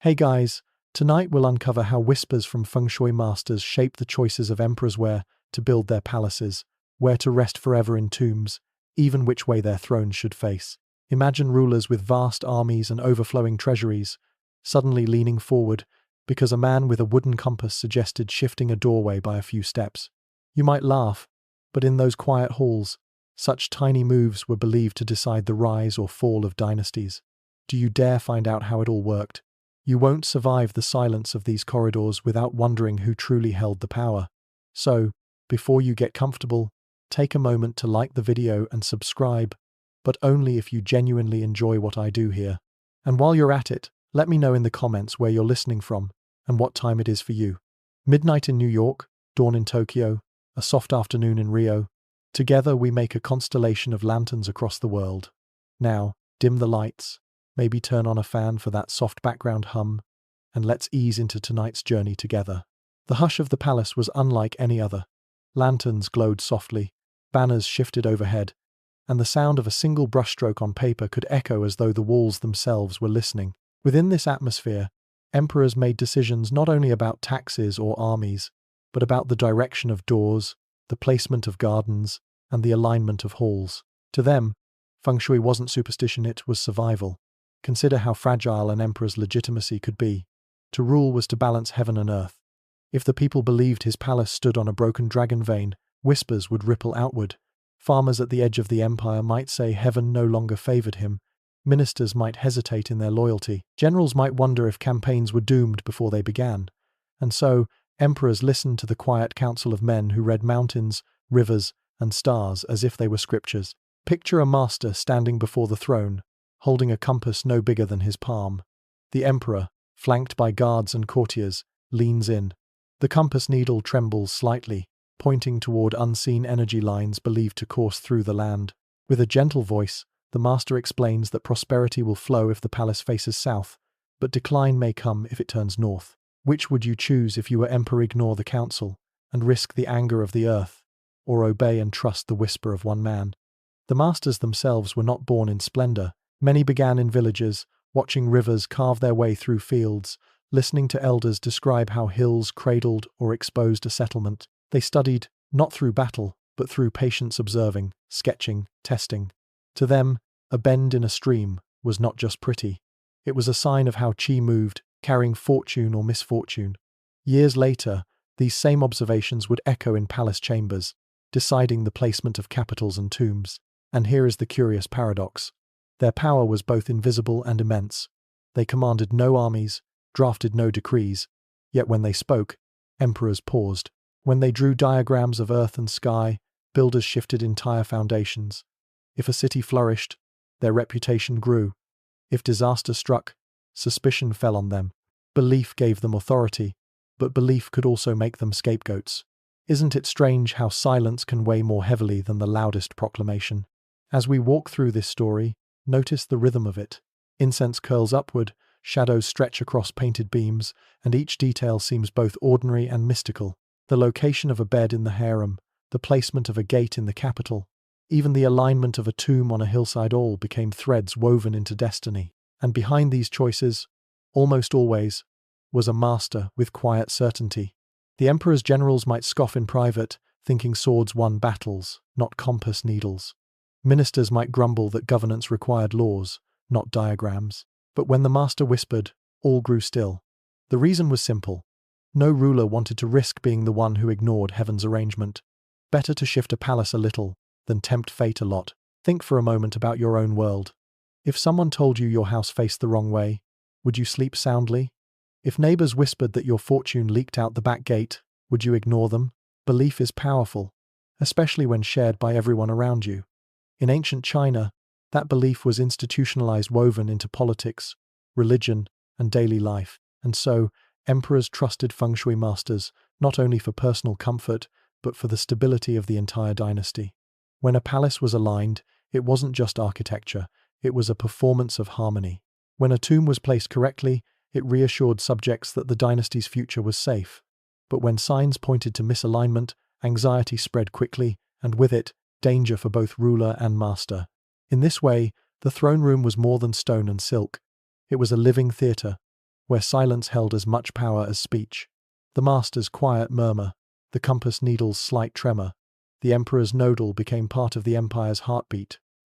Hey guys, tonight we'll uncover how whispers from Feng Shui masters shape the choices of emperors where to build their palaces, where to rest forever in tombs, even which way their thrones should face. Imagine rulers with vast armies and overflowing treasuries, suddenly leaning forward because a man with a wooden compass suggested shifting a doorway by a few steps. You might laugh, but in those quiet halls, such tiny moves were believed to decide the rise or fall of dynasties. Do you dare find out how it all worked? You won't survive the silence of these corridors without wondering who truly held the power. So, before you get comfortable, take a moment to like the video and subscribe, but only if you genuinely enjoy what I do here. And while you're at it, let me know in the comments where you're listening from and what time it is for you. Midnight in New York, dawn in Tokyo, a soft afternoon in Rio. Together we make a constellation of lanterns across the world. Now, dim the lights. Maybe turn on a fan for that soft background hum, and let's ease into tonight's journey together. The hush of the palace was unlike any other. Lanterns glowed softly, banners shifted overhead, and the sound of a single brushstroke on paper could echo as though the walls themselves were listening. Within this atmosphere, emperors made decisions not only about taxes or armies, but about the direction of doors, the placement of gardens, and the alignment of halls. To them, Feng Shui wasn't superstition, it was survival. Consider how fragile an emperor's legitimacy could be. To rule was to balance heaven and earth. If the people believed his palace stood on a broken dragon vein, whispers would ripple outward. Farmers at the edge of the empire might say heaven no longer favored him. Ministers might hesitate in their loyalty. Generals might wonder if campaigns were doomed before they began. And so, emperors listened to the quiet counsel of men who read mountains, rivers, and stars as if they were scriptures. Picture a master standing before the throne, holding a compass no bigger than his palm. The emperor, flanked by guards and courtiers, leans in. The compass needle trembles slightly, pointing toward unseen energy lines believed to course through the land. With a gentle voice, the master explains that prosperity will flow if the palace faces south, but decline may come if it turns north. Which would you choose if you were emperor? Ignore the counsel and risk the anger of the earth, or obey and trust the whisper of one man? The masters themselves were not born in splendor. Many began in villages, watching rivers carve their way through fields, listening to elders describe how hills cradled or exposed a settlement. They studied, not through battle, but through patience, observing, sketching, testing. To them, a bend in a stream was not just pretty. It was a sign of how chi moved, carrying fortune or misfortune. Years later, these same observations would echo in palace chambers, deciding the placement of capitals and tombs. And here is the curious paradox. Their power was both invisible and immense. They commanded no armies, drafted no decrees, yet when they spoke, emperors paused. When they drew diagrams of earth and sky, builders shifted entire foundations. If a city flourished, their reputation grew. If disaster struck, suspicion fell on them. Belief gave them authority, but belief could also make them scapegoats. Isn't it strange how silence can weigh more heavily than the loudest proclamation? As we walk through this story, notice the rhythm of it. Incense curls upward, shadows stretch across painted beams, and each detail seems both ordinary and mystical. The location of a bed in the harem, the placement of a gate in the capital, even the alignment of a tomb on a hillside all became threads woven into destiny. And behind these choices, almost always, was a master with quiet certainty. The emperor's generals might scoff in private, thinking swords won battles, not compass needles. Ministers might grumble that governance required laws, not diagrams. But when the master whispered, all grew still. The reason was simple. No ruler wanted to risk being the one who ignored heaven's arrangement. Better to shift a palace a little than tempt fate a lot. Think for a moment about your own world. If someone told you your house faced the wrong way, would you sleep soundly? If neighbors whispered that your fortune leaked out the back gate, would you ignore them? Belief is powerful, especially when shared by everyone around you. In ancient China, that belief was institutionalized, woven into politics, religion, and daily life. And so, emperors trusted Feng Shui masters, not only for personal comfort, but for the stability of the entire dynasty. When a palace was aligned, it wasn't just architecture, it was a performance of harmony. When a tomb was placed correctly, it reassured subjects that the dynasty's future was safe. But when signs pointed to misalignment, anxiety spread quickly, and with it, danger for both ruler and master. In this way, the throne room was more than stone and silk. It was a living theatre, where silence held as much power as speech. The master's quiet murmur, the compass needle's slight tremor, the emperor's nodal became part of the empire's heartbeat.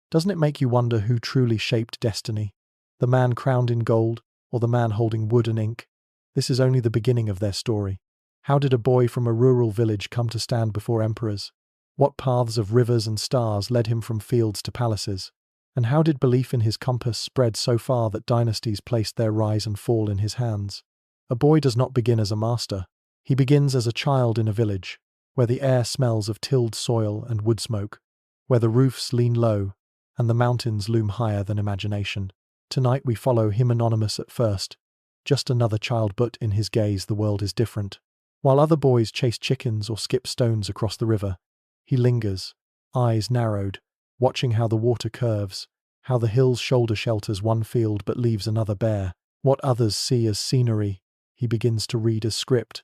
Doesn't it make you wonder who truly shaped destiny? The man crowned in gold, or the man holding wood and ink? This is only the beginning of their story. How did a boy from a rural village come to stand before emperors? What paths of rivers and stars led him from fields to palaces? And how did belief in his compass spread so far that dynasties placed their rise and fall in his hands? A boy does not begin as a master. He begins as a child in a village, where the air smells of tilled soil and wood smoke, where the roofs lean low and the mountains loom higher than imagination. Tonight we follow him, anonymous at first, just another child, but in his gaze the world is different. While other boys chase chickens or skip stones across the river, he lingers, eyes narrowed, watching how the water curves, how the hill's shoulder shelters one field but leaves another bare. What others see as scenery, he begins to read as script.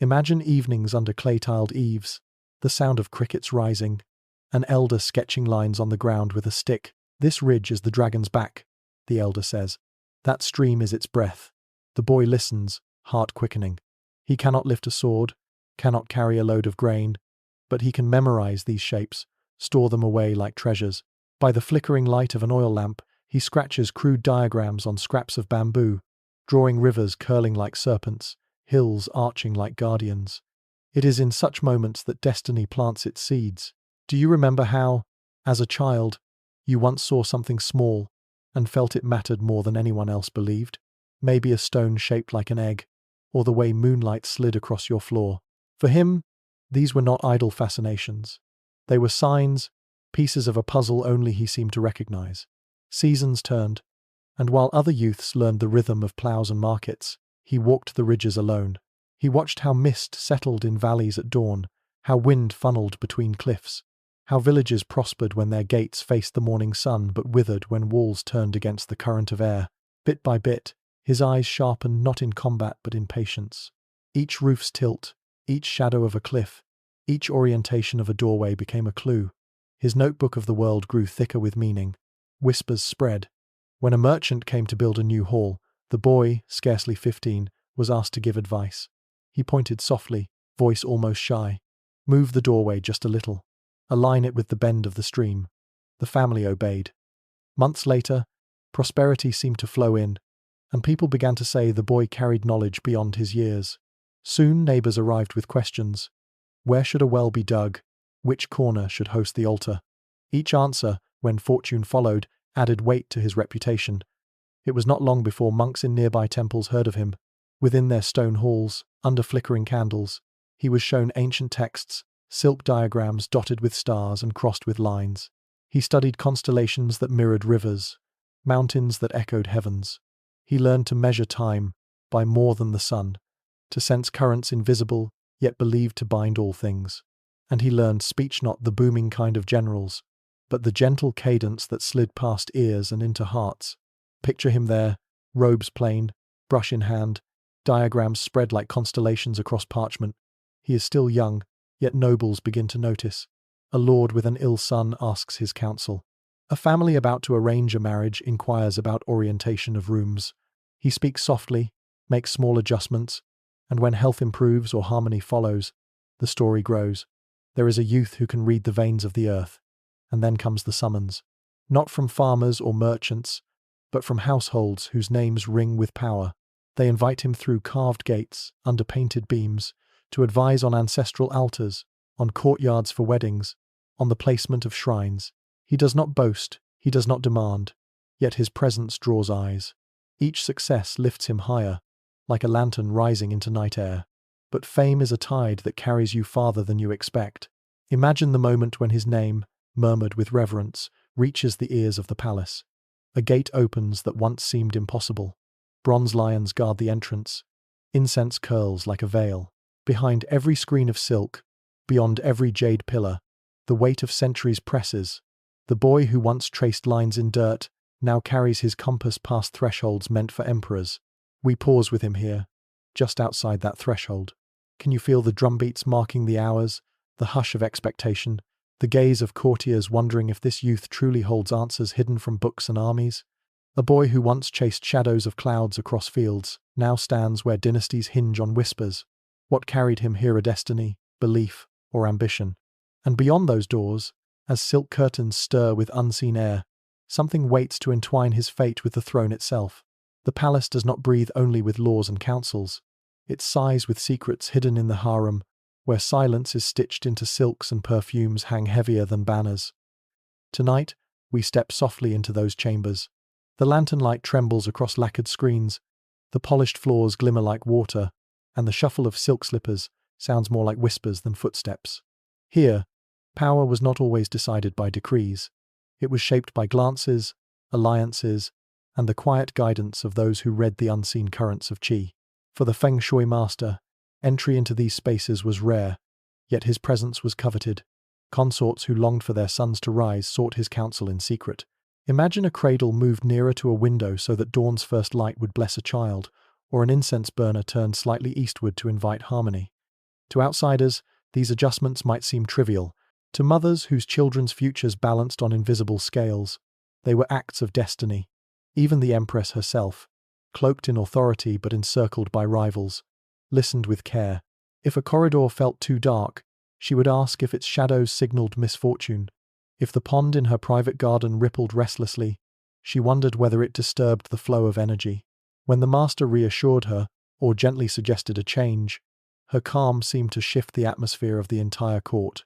Imagine evenings under clay-tiled eaves, the sound of crickets rising, an elder sketching lines on the ground with a stick. This ridge is the dragon's back, the elder says. That stream is its breath. The boy listens, heart quickening. He cannot lift a sword, cannot carry a load of grain, but he can memorize these shapes, store them away like treasures. By the flickering light of an oil lamp, he scratches crude diagrams on scraps of bamboo, drawing rivers curling like serpents, hills arching like guardians. It is in such moments that destiny plants its seeds. Do you remember how, as a child, you once saw something small and felt it mattered more than anyone else believed? Maybe a stone shaped like an egg, or the way moonlight slid across your floor. For him, these were not idle fascinations. They were signs, pieces of a puzzle only he seemed to recognize. Seasons turned, and while other youths learned the rhythm of plows and markets, he walked the ridges alone. He watched how mist settled in valleys at dawn, how wind funneled between cliffs, how villages prospered when their gates faced the morning sun but withered when walls turned against the current of air. Bit by bit, his eyes sharpened not in combat but in patience. Each roof's tilt, each shadow of a cliff, each orientation of a doorway became a clue. His notebook of the world grew thicker with meaning. Whispers spread. When a merchant came to build a new hall, the boy, scarcely 15, was asked to give advice. He pointed softly, voice almost shy. Move the doorway just a little. Align it with the bend of the stream. The family obeyed. Months later, prosperity seemed to flow in, and people began to say the boy carried knowledge beyond his years. Soon neighbors arrived with questions. Where should a well be dug? Which corner should host the altar? Each answer, when fortune followed, added weight to his reputation. It was not long before monks in nearby temples heard of him. Within their stone halls, under flickering candles, he was shown ancient texts, silk diagrams dotted with stars and crossed with lines. He studied constellations that mirrored rivers, mountains that echoed heavens. He learned to measure time by more than the sun, to sense currents invisible, yet believed to bind all things. And he learned speech, not the booming kind of generals, but the gentle cadence that slid past ears and into hearts. Picture him there, robes plain, brush in hand, diagrams spread like constellations across parchment. He is still young, yet nobles begin to notice. A lord with an ill son asks his counsel. A family about to arrange a marriage inquires about orientation of rooms. He speaks softly, makes small adjustments, and when health improves or harmony follows, the story grows. There is a youth who can read the veins of the earth. And then comes the summons. Not from farmers or merchants, but from households whose names ring with power. They invite him through carved gates, under painted beams, to advise on ancestral altars, on courtyards for weddings, on the placement of shrines. He does not boast, he does not demand, yet his presence draws eyes. Each success lifts him higher, like a lantern rising into night air. But fame is a tide that carries you farther than you expect. Imagine the moment when his name, murmured with reverence, reaches the ears of the palace. A gate opens that once seemed impossible. Bronze lions guard the entrance. Incense curls like a veil. Behind every screen of silk, beyond every jade pillar, the weight of centuries presses. The boy who once traced lines in dirt now carries his compass past thresholds meant for emperors. We pause with him here, just outside that threshold. Can you feel the drumbeats marking the hours, the hush of expectation, the gaze of courtiers wondering if this youth truly holds answers hidden from books and armies? A boy who once chased shadows of clouds across fields now stands where dynasties hinge on whispers. What carried him here? A destiny, belief, or ambition? And beyond those doors, as silk curtains stir with unseen air, something waits to entwine his fate with the throne itself. The palace does not breathe only with laws and councils. It sighs with secrets hidden in the harem, where silence is stitched into silks and perfumes hang heavier than banners. Tonight, we step softly into those chambers. The lantern light trembles across lacquered screens, the polished floors glimmer like water, and the shuffle of silk slippers sounds more like whispers than footsteps. Here, power was not always decided by decrees. It was shaped by glances, alliances, and the quiet guidance of those who read the unseen currents of qi. For the Feng Shui master, entry into these spaces was rare, yet his presence was coveted. Consorts who longed for their sons to rise sought his counsel in secret. Imagine a cradle moved nearer to a window so that dawn's first light would bless a child, or an incense burner turned slightly eastward to invite harmony. To outsiders, these adjustments might seem trivial. To mothers whose children's futures balanced on invisible scales, they were acts of destiny. Even the Empress herself, cloaked in authority but encircled by rivals, listened with care. If a corridor felt too dark, she would ask if its shadows signaled misfortune. If the pond in her private garden rippled restlessly, she wondered whether it disturbed the flow of energy. When the master reassured her, or gently suggested a change, her calm seemed to shift the atmosphere of the entire court.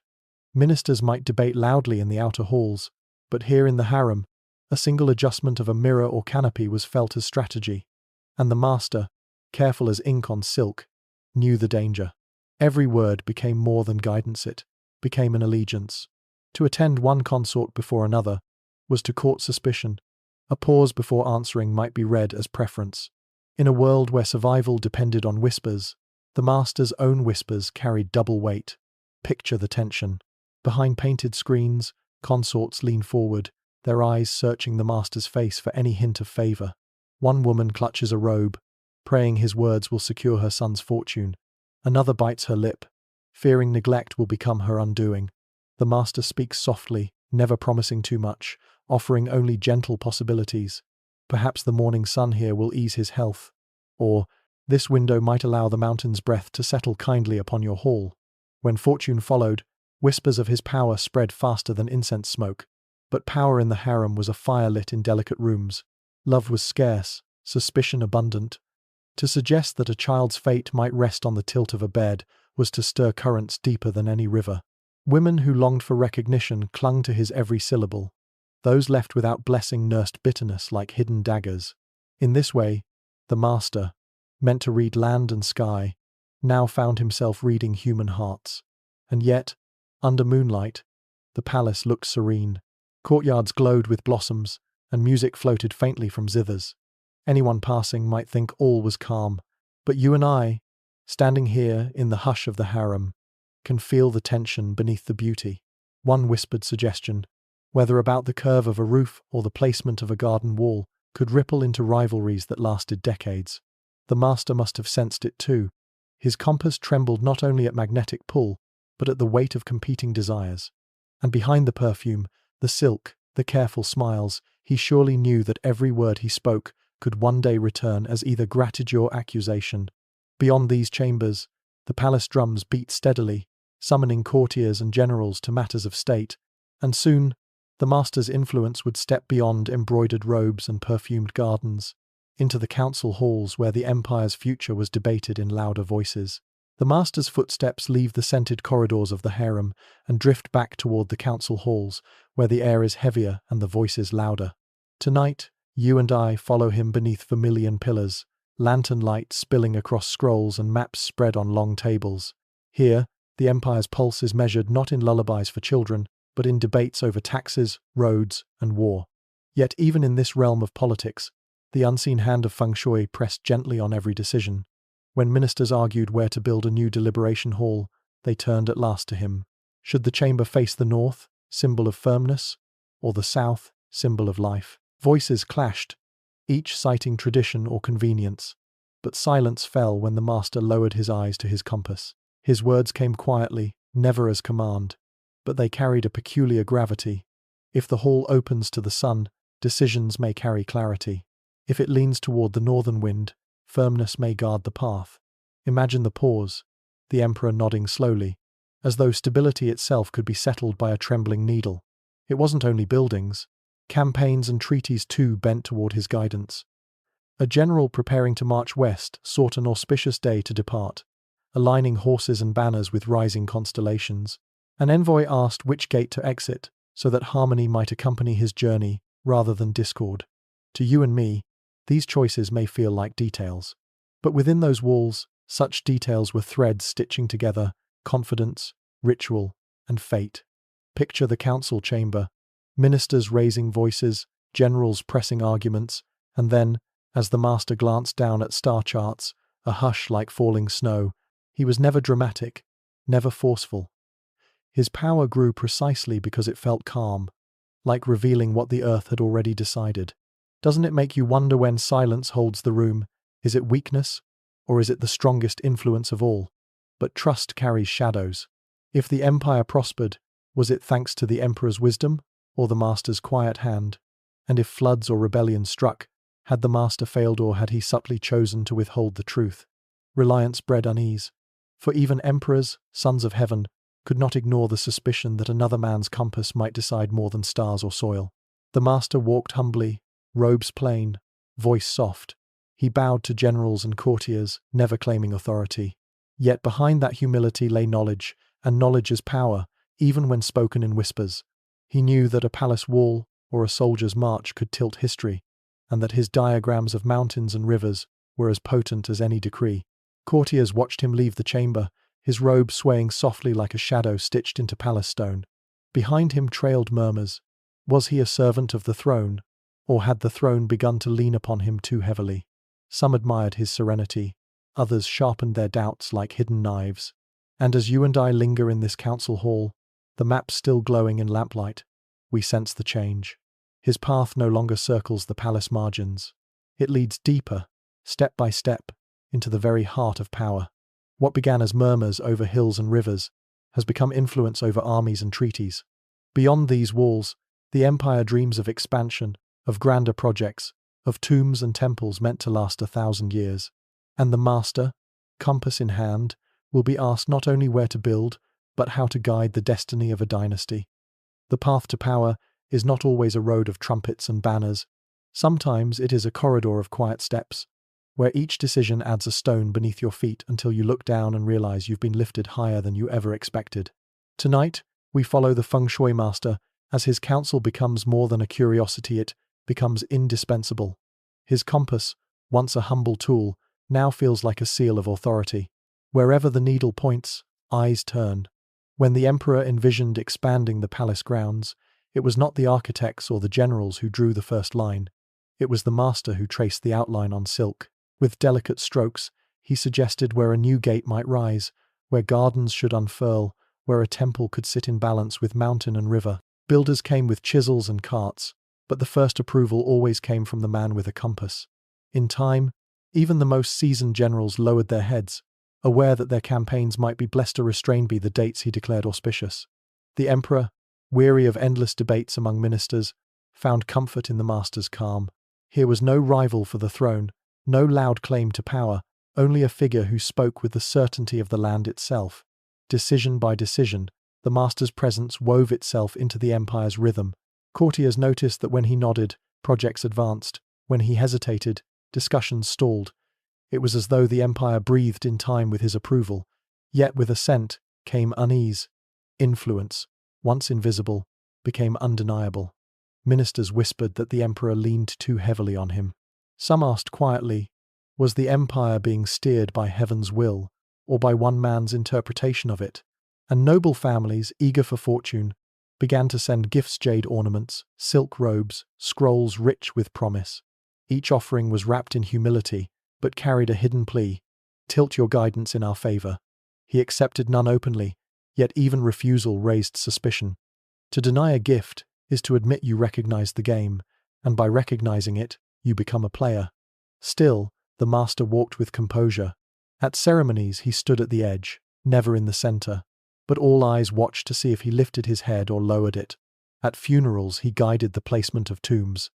Ministers might debate loudly in the outer halls, but here in the harem, a single adjustment of a mirror or canopy was felt as strategy. And the master, careful as ink on silk, knew the danger. Every word became more than guidance, it became an allegiance. To attend one consort before another was to court suspicion. A pause before answering might be read as preference. In a world where survival depended on whispers, the master's own whispers carried double weight. Picture the tension. Behind painted screens, consorts lean forward, their eyes searching the master's face for any hint of favor. One woman clutches a robe, praying his words will secure her son's fortune. Another bites her lip, fearing neglect will become her undoing. The master speaks softly, never promising too much, offering only gentle possibilities. Perhaps the morning sun here will ease his health. Or, this window might allow the mountain's breath to settle kindly upon your hall. When fortune followed, whispers of his power spread faster than incense smoke. But power in the harem was a fire lit in delicate rooms. Love was scarce, suspicion abundant. To suggest that a child's fate might rest on the tilt of a bed was to stir currents deeper than any river. Women who longed for recognition clung to his every syllable. Those left without blessing nursed bitterness like hidden daggers. In this way, the master, meant to read land and sky, now found himself reading human hearts. And yet, under moonlight, the palace looked serene. Courtyards glowed with blossoms, and music floated faintly from zithers. Anyone passing might think all was calm, but you and I, standing here in the hush of the harem, can feel the tension beneath the beauty. One whispered suggestion, whether about the curve of a roof or the placement of a garden wall, could ripple into rivalries that lasted decades. The master must have sensed it too. His compass trembled not only at magnetic pull, but at the weight of competing desires. And behind the perfume, the silk, the careful smiles, he surely knew that every word he spoke could one day return as either gratitude or accusation. Beyond these chambers, the palace drums beat steadily, summoning courtiers and generals to matters of state, and soon, the master's influence would step beyond embroidered robes and perfumed gardens, into the council halls where the empire's future was debated in louder voices. The master's footsteps leave the scented corridors of the harem and drift back toward the council halls, where the air is heavier and the voices louder. Tonight, you and I follow him beneath vermilion pillars, lantern light spilling across scrolls and maps spread on long tables. Here, the empire's pulse is measured not in lullabies for children, but in debates over taxes, roads, and war. Yet even in this realm of politics, the unseen hand of Feng Shui pressed gently on every decision. When ministers argued where to build a new deliberation hall, they turned at last to him. Should the chamber face the north, symbol of firmness, or the south, symbol of life? Voices clashed, each citing tradition or convenience, but silence fell when the master lowered his eyes to his compass. His words came quietly, never as command, but they carried a peculiar gravity. If the hall opens to the sun, decisions may carry clarity. If it leans toward the northern wind, firmness may guard the path. Imagine the pause, the emperor nodding slowly, as though stability itself could be settled by a trembling needle. It wasn't only buildings. Campaigns and treaties too bent toward his guidance. A general preparing to march west sought an auspicious day to depart, aligning horses and banners with rising constellations. An envoy asked which gate to exit, so that harmony might accompany his journey rather than discord. To you and me, these choices may feel like details. But within those walls, such details were threads stitching together confidence, ritual, and fate. Picture the council chamber, ministers raising voices, generals pressing arguments, and then, as the master glanced down at star charts, a hush like falling snow. He was never dramatic, never forceful. His power grew precisely because it felt calm, like revealing what the earth had already decided. Doesn't it make you wonder when silence holds the room? Is it weakness, or is it the strongest influence of all? But trust carries shadows. If the empire prospered, was it thanks to the emperor's wisdom, or the master's quiet hand? And if floods or rebellion struck, had the master failed or had he subtly chosen to withhold the truth? Reliance bred unease. For even emperors, sons of heaven, could not ignore the suspicion that another man's compass might decide more than stars or soil. The master walked humbly, robes plain, voice soft. He bowed to generals and courtiers, never claiming authority. Yet behind that humility lay knowledge, and knowledge is power, even when spoken in whispers. He knew that a palace wall or a soldier's march could tilt history, and that his diagrams of mountains and rivers were as potent as any decree. Courtiers watched him leave the chamber, his robe swaying softly like a shadow stitched into palace stone. Behind him trailed murmurs. Was he a servant of the throne, or had the throne begun to lean upon him too heavily? Some admired his serenity, others sharpened their doubts like hidden knives. And as you and I linger in this council hall, the map still glowing in lamplight, we sense the change. His path no longer circles the palace margins. It leads deeper, step by step, into the very heart of power. What began as murmurs over hills and rivers has become influence over armies and treaties. Beyond these walls, the empire dreams of expansion, of grander projects, of tombs and temples meant to last 1,000 years. And the master, compass in hand, will be asked not only where to build, but how to guide the destiny of a dynasty. The path to power is not always a road of trumpets and banners. Sometimes it is a corridor of quiet steps, where each decision adds a stone beneath your feet until you look down and realize you've been lifted higher than you ever expected. Tonight, we follow the Feng Shui master as his counsel becomes more than a curiosity, it becomes indispensable. His compass, once a humble tool, now feels like a seal of authority. Wherever the needle points, eyes turn. When the emperor envisioned expanding the palace grounds, it was not the architects or the generals who drew the first line. It was the master who traced the outline on silk. With delicate strokes, he suggested where a new gate might rise, where gardens should unfurl, where a temple could sit in balance with mountain and river. Builders came with chisels and carts, but the first approval always came from the man with a compass. In time, even the most seasoned generals lowered their heads, aware that their campaigns might be blessed or restrained by the dates he declared auspicious. The emperor, weary of endless debates among ministers, found comfort in the master's calm. Here was no rival for the throne, no loud claim to power, only a figure who spoke with the certainty of the land itself. Decision by decision, the master's presence wove itself into the empire's rhythm. Courtiers noticed that when he nodded, projects advanced. When he hesitated, discussions stalled. It was as though the empire breathed in time with his approval. Yet with assent came unease. Influence, once invisible, became undeniable. Ministers whispered that the emperor leaned too heavily on him. Some asked quietly, was the empire being steered by heaven's will, or by one man's interpretation of it? And noble families, eager for fortune, began to send gifts: jade ornaments, silk robes, scrolls rich with promise. Each offering was wrapped in humility, but carried a hidden plea: tilt your guidance in our favor. He accepted none openly, yet even refusal raised suspicion. To deny a gift is to admit you recognize the game, and by recognizing it, you become a player. Still, the master walked with composure. At ceremonies he stood at the edge, never in the center, but all eyes watched to see if he lifted his head or lowered it. At funerals he guided the placement of tombs,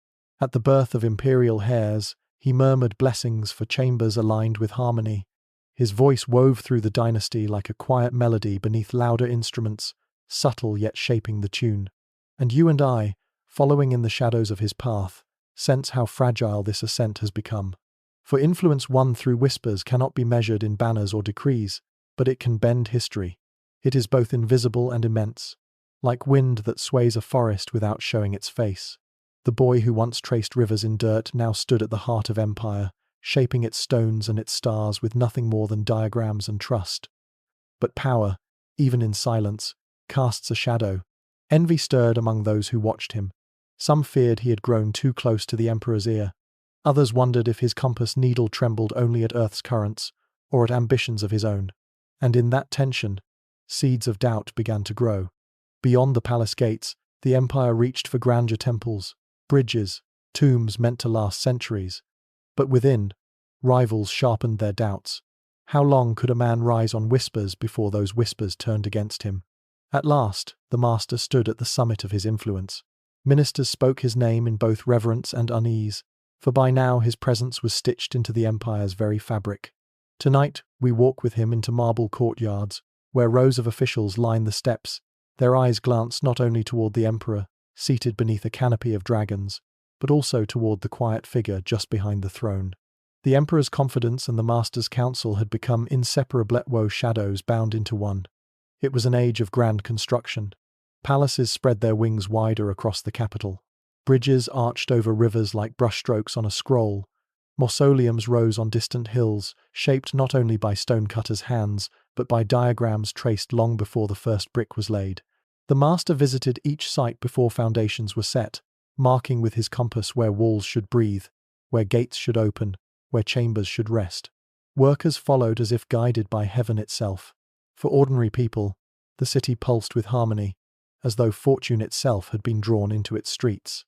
At the birth of imperial heirs, he murmured blessings for chambers aligned with harmony. His voice wove through the dynasty like a quiet melody beneath louder instruments, subtle yet shaping the tune. And you and I, following in the shadows of his path, sense how fragile this ascent has become. For influence won through whispers cannot be measured in banners or decrees, but it can bend history. It is both invisible and immense, like wind that sways a forest without showing its face. The boy who once traced rivers in dirt now stood at the heart of empire, shaping its stones and its stars with nothing more than diagrams and trust. But power, even in silence, casts a shadow. Envy stirred among those who watched him. Some feared he had grown too close to the emperor's ear. Others wondered if his compass needle trembled only at Earth's currents, or at ambitions of his own. And in that tension, seeds of doubt began to grow. Beyond the palace gates, the empire reached for grandeur temples, bridges, tombs meant to last centuries. But within, rivals sharpened their doubts. How long could a man rise on whispers before those whispers turned against him? At last, the master stood at the summit of his influence. Ministers spoke his name in both reverence and unease, for by now his presence was stitched into the empire's very fabric. Tonight, we walk with him into marble courtyards, where rows of officials line the steps. Their eyes glance not only toward the emperor, seated beneath a canopy of dragons, but also toward the quiet figure just behind the throne. The emperor's confidence and the master's counsel had become inseparable shadows bound into one. It was an age of grand construction. Palaces spread their wings wider across the capital. Bridges arched over rivers like brushstrokes on a scroll. Mausoleums rose on distant hills, shaped not only by stonecutters' hands, but by diagrams traced long before the first brick was laid. The master visited each site before foundations were set, marking with his compass where walls should breathe, where gates should open, where chambers should rest. Workers followed as if guided by heaven itself. For ordinary people, the city pulsed with harmony, as though fortune itself had been drawn into its streets.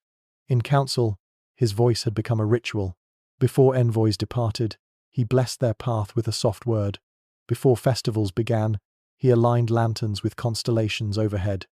In council, his voice had become a ritual. Before envoys departed, he blessed their path with a soft word. Before festivals began, he aligned lanterns with constellations overhead.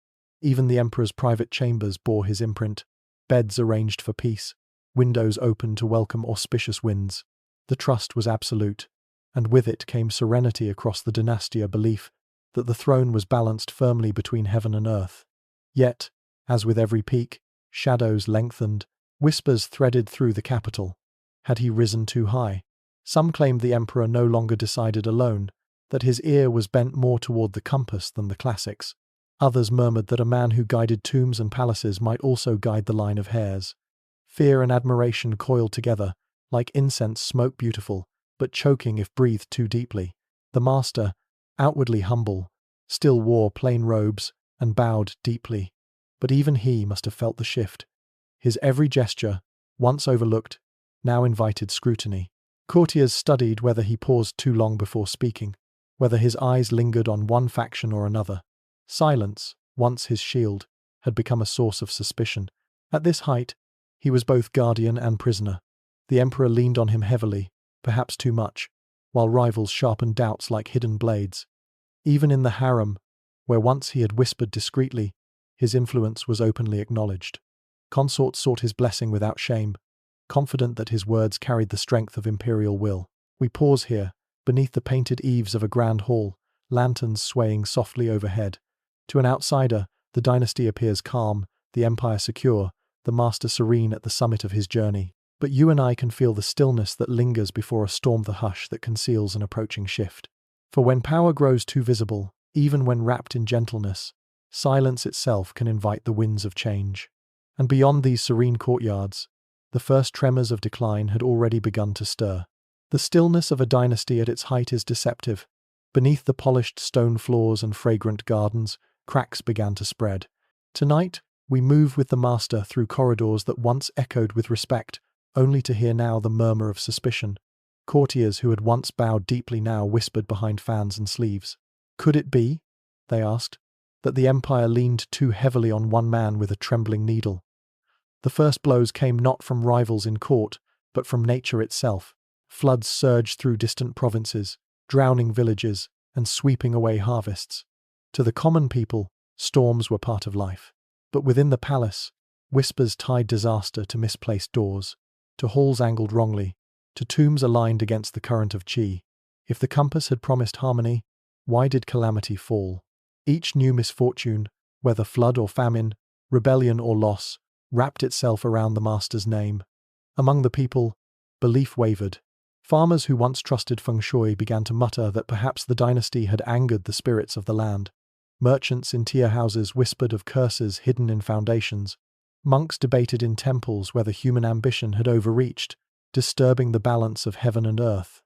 Even the emperor's private chambers bore his imprint, beds arranged for peace, windows open to welcome auspicious winds. The trust was absolute, and with it came serenity across the dynasty, a belief that the throne was balanced firmly between heaven and earth. Yet, as with every peak, shadows lengthened, whispers threaded through the capital. Had he risen too high? Some claimed the emperor no longer decided alone, that his ear was bent more toward the compass than the classics. Others murmured that a man who guided tombs and palaces might also guide the line of heirs. Fear and admiration coiled together, like incense smoke, beautiful, but choking if breathed too deeply. The master, outwardly humble, still wore plain robes and bowed deeply. But even he must have felt the shift. His every gesture, once overlooked, now invited scrutiny. Courtiers studied whether he paused too long before speaking, whether his eyes lingered on one faction or another. Silence, once his shield, had become a source of suspicion. At this height, he was both guardian and prisoner. The emperor leaned on him heavily, perhaps too much, while rivals sharpened doubts like hidden blades. Even in the harem, where once he had whispered discreetly, his influence was openly acknowledged. Consorts sought his blessing without shame, confident that his words carried the strength of imperial will. We pause here, beneath the painted eaves of a grand hall, lanterns swaying softly overhead. To an outsider, the dynasty appears calm, the empire secure, the master serene at the summit of his journey. But you and I can feel the stillness that lingers before a storm, the hush that conceals an approaching shift. For when power grows too visible, even when wrapped in gentleness, silence itself can invite the winds of change. And beyond these serene courtyards, the first tremors of decline had already begun to stir. The stillness of a dynasty at its height is deceptive. Beneath the polished stone floors and fragrant gardens, cracks began to spread. Tonight, we move with the master through corridors that once echoed with respect, only to hear now the murmur of suspicion. Courtiers who had once bowed deeply now whispered behind fans and sleeves. Could it be, they asked, that the empire leaned too heavily on one man with a trembling needle? The first blows came not from rivals in court, but from nature itself. Floods surged through distant provinces, drowning villages, and sweeping away harvests. To the common people, storms were part of life. But within the palace, Whispers tied disaster to misplaced doors, to halls angled wrongly, to tombs aligned against the current of chi. If the compass had promised harmony, why did calamity fall? Each new misfortune, whether flood or famine, rebellion or loss, wrapped itself around the master's name. Among the people, belief wavered. Farmers who once trusted Feng Shui began to mutter that perhaps the dynasty had angered the spirits of the land. Merchants in tier houses whispered of curses hidden in foundations. Monks debated in temples whether human ambition had overreached, disturbing the balance of heaven and earth.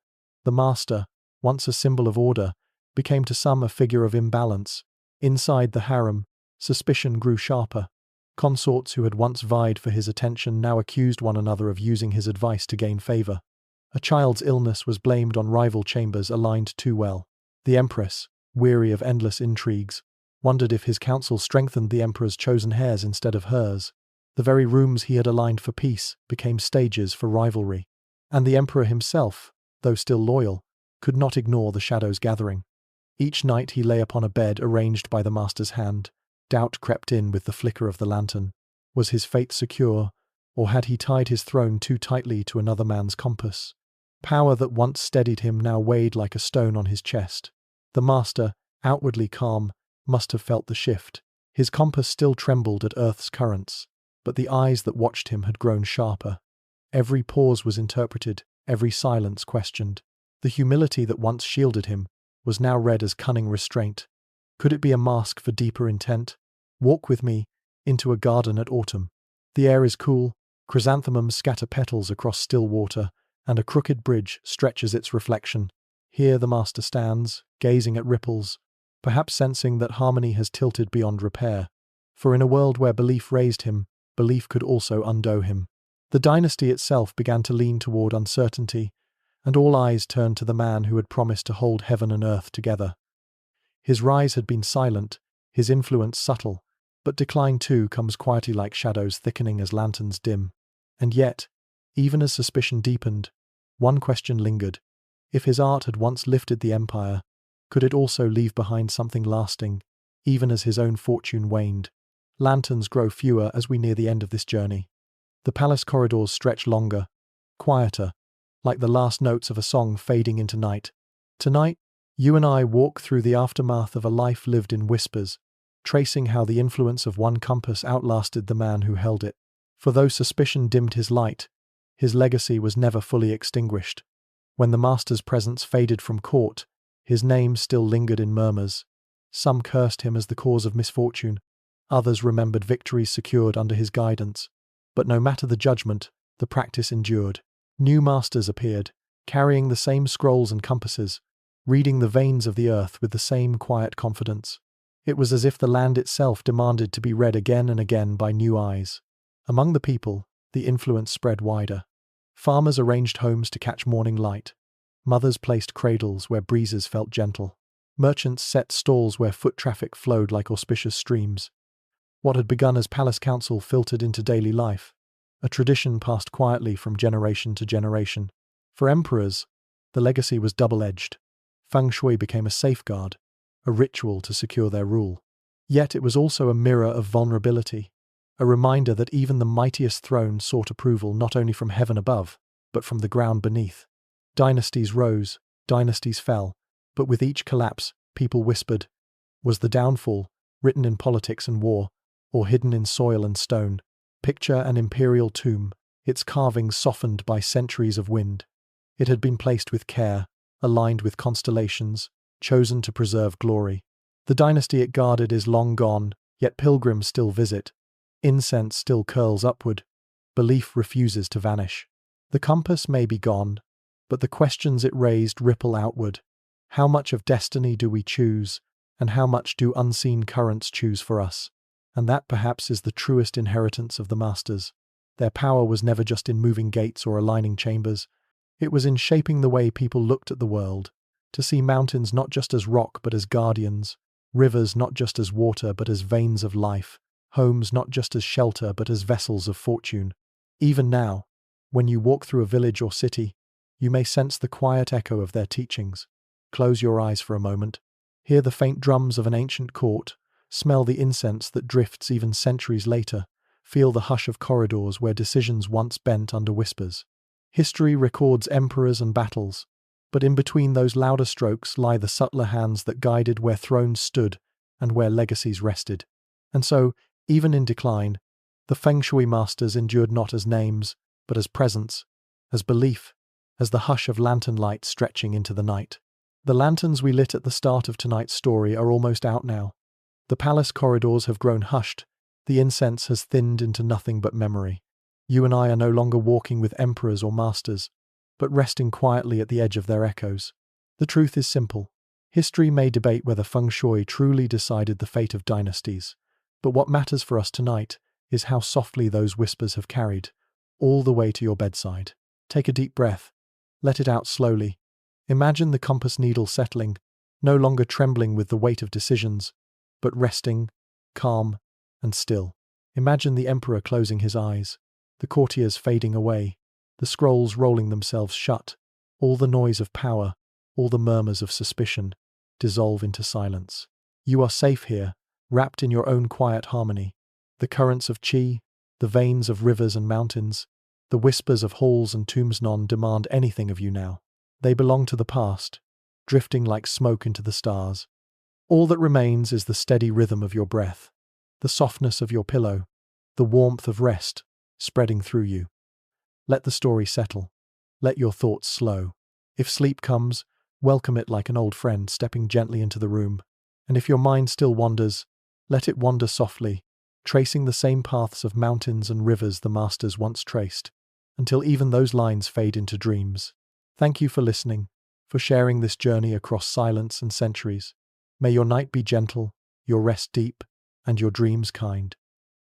The master, once a symbol of order, became to some a figure of imbalance. Inside the harem, suspicion grew sharper. Consorts who had once vied for his attention now accused one another of using his advice to gain favor. A child's illness was blamed on rival chambers aligned too well. The empress, weary of endless intrigues, wondered if his counsel strengthened the emperor's chosen heirs instead of hers. The very rooms he had aligned for peace became stages for rivalry. And the emperor himself, though still loyal, could not ignore the shadows gathering. Each night he lay upon a bed arranged by the master's hand. Doubt crept in with the flicker of the lantern. Was his fate secure, or had he tied his throne too tightly to another man's compass? Power that once steadied him now weighed like a stone on his chest. The master, outwardly calm, must have felt the shift. His compass still trembled at earth's currents, but the eyes that watched him had grown sharper. Every pause was interpreted, every silence questioned. The humility that once shielded him was now read as cunning restraint. Could it be a mask for deeper intent? Walk with me into a garden at autumn. The air is cool, chrysanthemums scatter petals across still water, and a crooked bridge stretches its reflection. Here the master stands, gazing at ripples, perhaps sensing that harmony has tilted beyond repair. For in a world where belief raised him, belief could also undo him. The dynasty itself began to lean toward uncertainty, and all eyes turned to the man who had promised to hold heaven and earth together. His rise had been silent, his influence subtle, but decline too comes quietly like shadows thickening as lanterns dim. And yet, even as suspicion deepened, one question lingered. If his art had once lifted the empire, could it also leave behind something lasting, even as his own fortune waned? Lanterns grow fewer as we near the end of this journey. The palace corridors stretch longer, quieter, like the last notes of a song fading into night. Tonight, you and I walk through the aftermath of a life lived in whispers, tracing how the influence of one compass outlasted the man who held it. For though suspicion dimmed his light, his legacy was never fully extinguished. When the master's presence faded from court, his name still lingered in murmurs. Some cursed him as the cause of misfortune, others remembered victories secured under his guidance. But no matter the judgment, the practice endured. New masters appeared, carrying the same scrolls and compasses, reading the veins of the earth with the same quiet confidence. It was as if the land itself demanded to be read again and again by new eyes. Among the people, the influence spread wider. Farmers arranged homes to catch morning light. Mothers placed cradles where breezes felt gentle. Merchants set stalls where foot traffic flowed like auspicious streams. What had begun as palace council filtered into daily life, a tradition passed quietly from generation to generation. For emperors, the legacy was double-edged. Feng Shui became a safeguard, a ritual to secure their rule. Yet it was also a mirror of vulnerability, a reminder that even the mightiest throne sought approval not only from heaven above, but from the ground beneath. Dynasties rose, dynasties fell, but with each collapse, people whispered, was the downfall, written in politics and war, or hidden in soil and stone? Picture an imperial tomb, its carvings softened by centuries of wind. It had been placed with care, aligned with constellations, chosen to preserve glory. The dynasty it guarded is long gone, yet pilgrims still visit. Incense still curls upward. Belief refuses to vanish. The compass may be gone, but the questions it raised ripple outward. How much of destiny do we choose, and how much do unseen currents choose for us? And that perhaps is the truest inheritance of the masters. Their power was never just in moving gates or aligning chambers. It was in shaping the way people looked at the world, to see mountains not just as rock but as guardians, rivers not just as water but as veins of life, homes not just as shelter but as vessels of fortune. Even now, when you walk through a village or city, you may sense the quiet echo of their teachings. Close your eyes for a moment. Hear the faint drums of an ancient court. Smell the incense that drifts even centuries later. Feel the hush of corridors where decisions once bent under whispers. History records emperors and battles, but in between those louder strokes lie the subtler hands that guided where thrones stood and where legacies rested. And so, even in decline, the Feng Shui masters endured not as names, but as presence, as belief, as the hush of lantern light stretching into the night. The lanterns we lit at the start of tonight's story are almost out now. The palace corridors have grown hushed, the incense has thinned into nothing but memory. You and I are no longer walking with emperors or masters, but resting quietly at the edge of their echoes. The truth is simple. History may debate whether Feng Shui truly decided the fate of dynasties, but what matters for us tonight is how softly those whispers have carried, all the way to your bedside. Take a deep breath. Let it out slowly. Imagine the compass needle settling, no longer trembling with the weight of decisions, but resting, calm, and still. Imagine the emperor closing his eyes, the courtiers fading away, the scrolls rolling themselves shut, all the noise of power, all the murmurs of suspicion, dissolve into silence. You are safe here, wrapped in your own quiet harmony. The currents of qi, the veins of rivers and mountains, the whispers of halls and tombs none demand anything of you now. They belong to the past, drifting like smoke into the stars. All that remains is the steady rhythm of your breath, the softness of your pillow, the warmth of rest spreading through you. Let the story settle. Let your thoughts slow. If sleep comes, welcome it like an old friend stepping gently into the room. And if your mind still wanders, let it wander softly, tracing the same paths of mountains and rivers the masters once traced, until even those lines fade into dreams. Thank you for listening, for sharing this journey across silence and centuries. May your night be gentle, your rest deep, and your dreams kind.